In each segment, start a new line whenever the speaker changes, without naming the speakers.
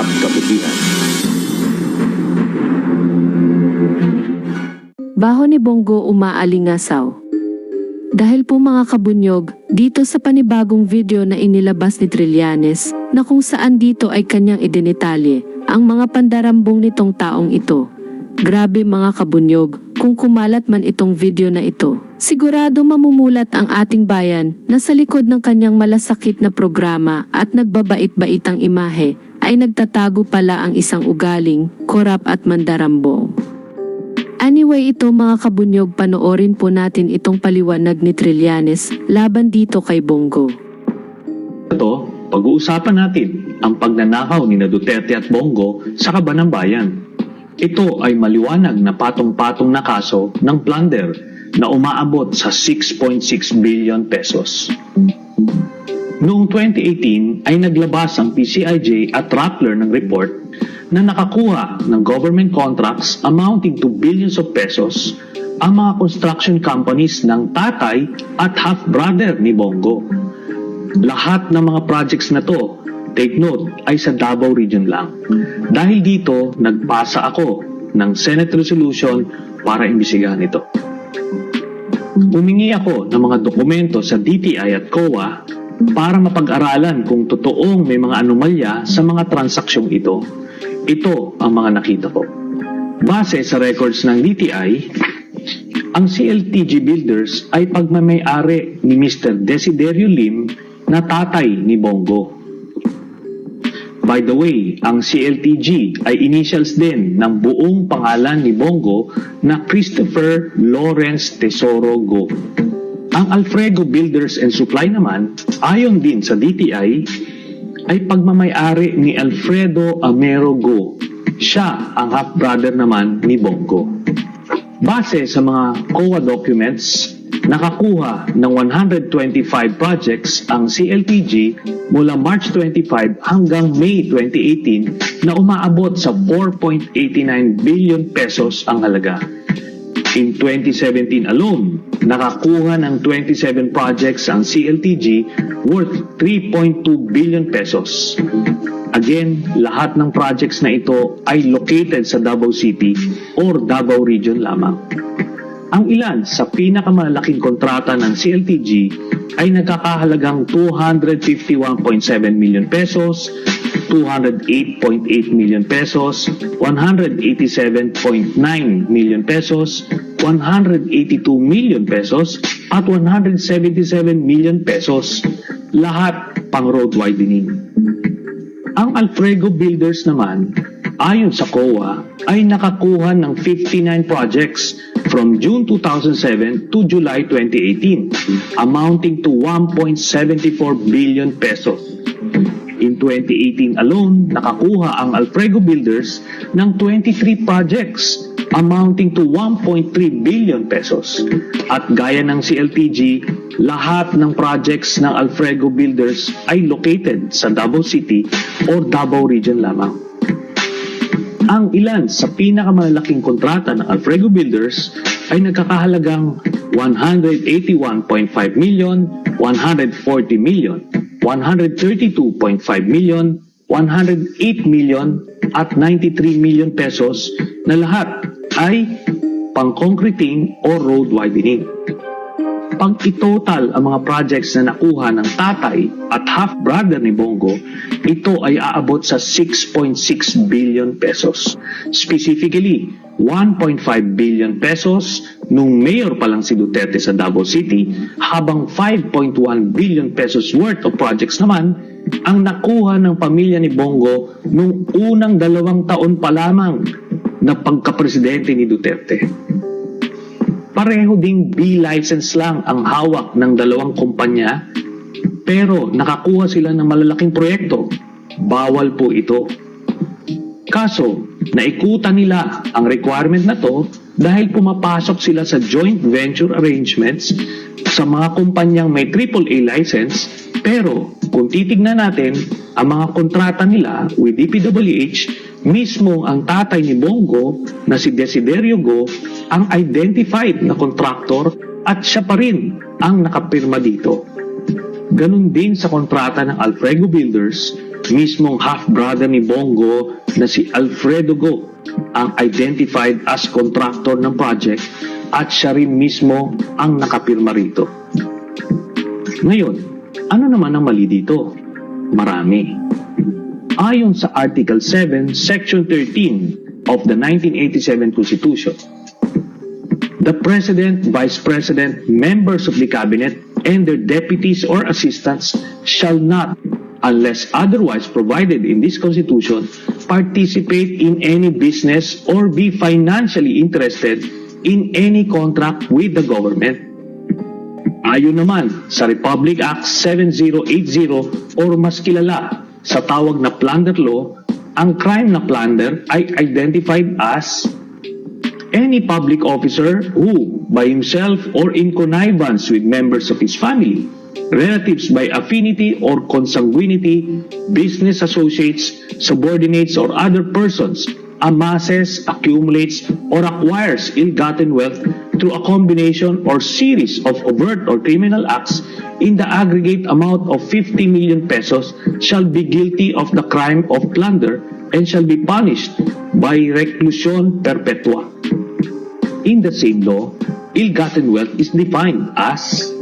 ang kabutihan.
Baho ni Bongo umaalingasaw. Dahil po mga kabunyog, dito sa panibagong video na inilabas ni Trillanes, na kung saan dito ay kanyang idinitalye, ang mga pandarambong nitong taong ito. Grabe mga kabunyog, kung kumalat man itong video na ito, sigurado mamumulat ang ating bayan na sa likod ng kanyang malasakit na programa at nagbabait-baitang imahe, ay nagtatago pala ang isang ugaling, korap at mandarambong. Anyway ito mga kabunyog, panoorin po natin itong paliwanag ni Trillanes laban dito kay Bongo.
Ito, pag-uusapan natin ang pagnanakaw ni Duterte at Bongo sa kaban ng bayan. Ito ay maliwanag na patong-patong na kaso ng plunder na umaabot sa 6.6 billion pesos. Noong 2018 ay naglabas ang PCIJ at Rappler ng report na nakakuha ng government contracts amounting to billions of pesos ang mga construction companies ng tatay at half-brother ni Bongo. Lahat ng mga projects na to, take note, ay sa Davao Region lang. Dahil dito, nagpasa ako ng Senate resolution para imbisigahan ito. Humingi ako ng mga dokumento sa DTI at COA para mapag-aralan kung totoong may mga anomalya sa mga transaksyong ito. Ito ang mga nakita ko. Base sa records ng DTI, ang CLTG Builders ay pagmamay-ari ni Mr. Desiderio Lim na tatay ni Bongo. By the way, ang CLTG ay initials din ng buong pangalan ni Bongo na Christopher Lawrence Tesoro Go. Ang Alfredo Builders and Supply naman, ayon din sa DTI, ay pagmamay-ari ni Alfredo Amero Go. Siya ang half-brother naman ni Bongo. Base sa mga COA documents, nakakuha ng 125 projects ang CLTG mula March 25 hanggang May 2018 na umaabot sa 4.89 billion pesos ang halaga. In 2017 alone, nakakuha ng 27 projects ang CLTG worth 3.2 billion pesos. Again, lahat ng projects na ito ay located sa Davao City or Davao Region lamang. Ang ilan sa pinakamalaking kontrata ng CLTG ay nagkakahalagang 251.7 million pesos, 208.8 million pesos, 187.9 million pesos, 182 million pesos, at 177 million pesos. Lahat pang road widening. Ang Alfredo Builders naman, ayon sa COA, ay nakakuha ng 59 projects from June 2007 to July 2018, amounting to 1.74 billion pesos. In 2018 alone, nakakuha ang Alfredo Builders ng 23 projects amounting to 1.3 billion pesos. At gaya ng CLTG, lahat ng projects ng Alfredo Builders ay located sa Davao City or Davao Region lamang. Ang ilan sa pinakamalaking kontrata ng Alfredo Builders ay nagkakahalagang 181.5 million, 140 million, 132.5 million, 108 million, at 93 million pesos na lahat ay pang-concreting o road widening. Pag itotal ang mga projects na nakuha ng tatay at half-brother ni Bongo, ito ay aabot sa 6.6 billion pesos. Specifically, 1.5 billion pesos nung mayor pa lang si Duterte sa Davao City, habang 5.1 billion pesos worth of projects naman ang nakuha ng pamilya ni Bongo nung unang 2 taon pa lamang na pagkapresidente ni Duterte. Pareho ding B-license lang ang hawak ng 2 kumpanya, pero nakakuha sila ng malalaking proyekto. Bawal po ito. Kaso, naikutan nila ang requirement na to dahil pumapasok sila sa joint venture arrangements sa mga kumpanyang may AAA license, pero kung titignan natin ang mga kontrata nila with DPWH, mismo ang tatay ni Bongo na si Desiderio Go ang identified na contractor at siya pa rin ang nakapirma dito. Ganun din sa kontrata ng Alfredo Builders, mismong half-brother ni Bongo na si Alfredo Go ang identified as contractor ng project at siya rin mismo ang nakapirma rito. Ngayon, ano naman ang mali dito? Marami. Ayon sa Article 7, Section 13 of the 1987 Constitution, the President, Vice President, members of the Cabinet, and their deputies or assistants shall not, unless otherwise provided in this Constitution, participate in any business or be financially interested in any contract with the government. Ayon naman sa Republic Act 7080 or mas kilala sa tawag na Plunder Law, ang crime na plunder ay identified as any public officer who, by himself or in connivance with members of his family, relatives by affinity or consanguinity, business associates, subordinates, or other persons, amasses, accumulates, or acquires ill-gotten wealth through a combination or series of overt or criminal acts in the aggregate amount of 50 million pesos shall be guilty of the crime of plunder and shall be punished by reclusion perpetua. In the same law, ill-gotten wealth is defined as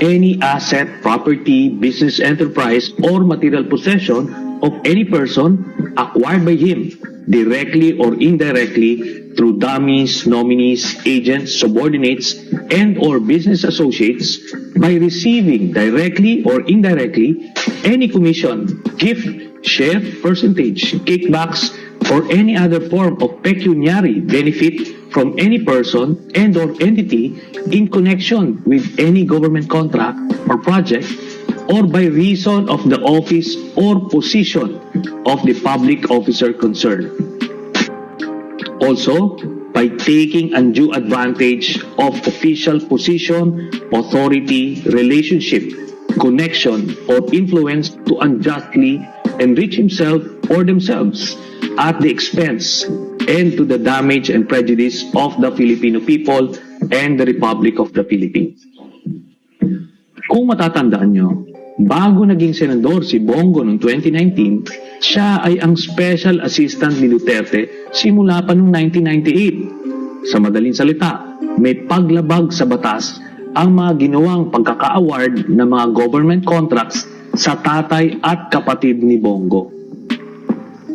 any asset, property, business enterprise, or material possession of any person acquired by him directly or indirectly through dummies, nominees, agents, subordinates, and or business associates by receiving directly or indirectly any commission, gift, share, percentage, kickbacks, or any other form of pecuniary benefit from any person and or entity in connection with any government contract or project or by reason of the office or position of the public officer concerned. Also, by taking undue advantage of official position, authority, relationship, connection, or influence to unjustly enrich himself or themselves at the expense and to the damage and prejudice of the Filipino people and the Republic of the Philippines. Kung matatandaan nyo, bago naging senador si Bongo noong 2019, siya ay ang special assistant ni Duterte simula pa noong 1998. Sa madaling salita, may paglabag sa batas ang mga ginawang pagkaka-award ng mga government contracts sa tatay at kapatid ni Bongo.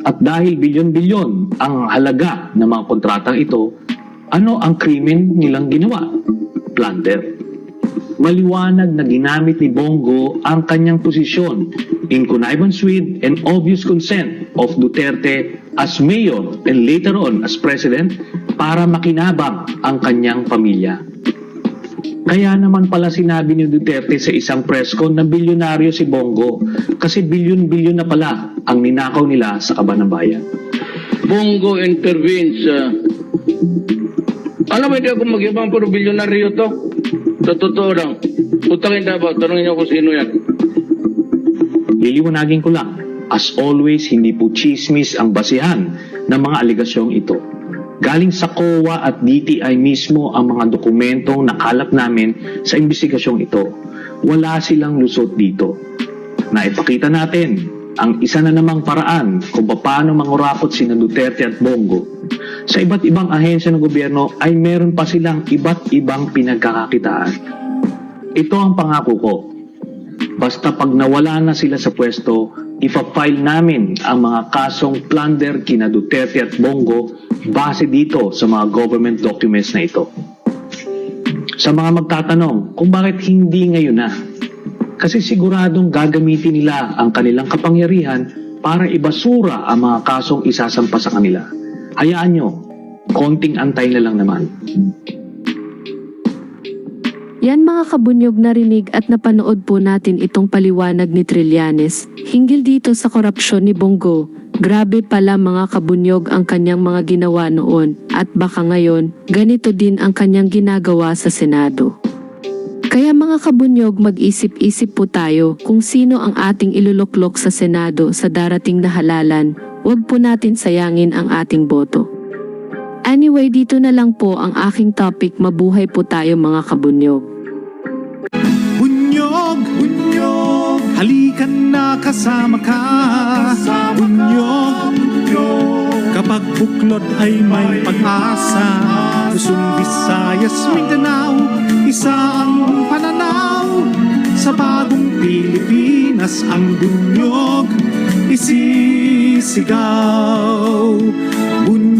At dahil bilyon-bilyon ang halaga ng mga kontratang ito, ano ang krimen nilang ginawa? Plunder. Maliwanag na ginamit ni Bongo ang kanyang posisyon in connivance with and obvious consent of Duterte as mayor and later on as president para makinabang ang kanyang pamilya. Kaya naman pala sinabi ni Duterte sa isang press con na bilyonaryo si Bongo kasi bilyon-bilyon na pala ang ninakaw nila sa Kaban ng Bayan.
Bongo intervenes. Alam mo, hindi ako mag-ibang pero bilyonaryo to. Sa totoo lang. Utangin na ba? Tanungin niyo kung sino yan.
Liliwanagin ko lang, as always, hindi po chismis ang basihan ng mga aligasyong ito. Galing sa COA at DTI mismo ang mga dokumentong nakalap namin sa investigasyong ito. Wala silang lusot dito. Naipakita natin ang isa na namang paraan kung paano mangurakot sina Duterte at Bongo. Sa iba't ibang ahensya ng gobyerno ay meron pa silang iba't ibang pinagkakakitaan. Ito ang pangako ko. Basta pag nawala na sila sa pwesto, ipa-file namin ang mga kasong plunder kina Duterte at Bongo base dito sa mga government documents na ito. Sa mga magtatanong kung bakit hindi ngayon na, kasi siguradong gagamitin nila ang kanilang kapangyarihan para ibasura ang mga kasong isasampa sa kanila. Hayaan nyo, konting antay na lang naman.
Yan mga kabunyog, narinig at napanood po natin itong paliwanag ni Trillanes hinggil dito sa korupsyon ni Bongo. Grabe pala mga kabunyog ang kanyang mga ginawa noon at baka ngayon ganito din ang kanyang ginagawa sa Senado. Kaya mga kabunyog, mag-isip-isip po tayo kung sino ang ating iluluklok sa Senado sa darating na halalan. Huwag po natin sayangin ang ating boto. Anyway, dito na lang po ang aking topic. Mabuhay po tayo mga kabunyog.
Bunyog, bunyog. Halikan na kasama ka, Bunyog. Kapag buklod ay may pag-asa, Luzon, Visayas, Mindanao, isa ang pananaw. Sa bagong Pilipinas ang bunyog isisigaw. Bunyog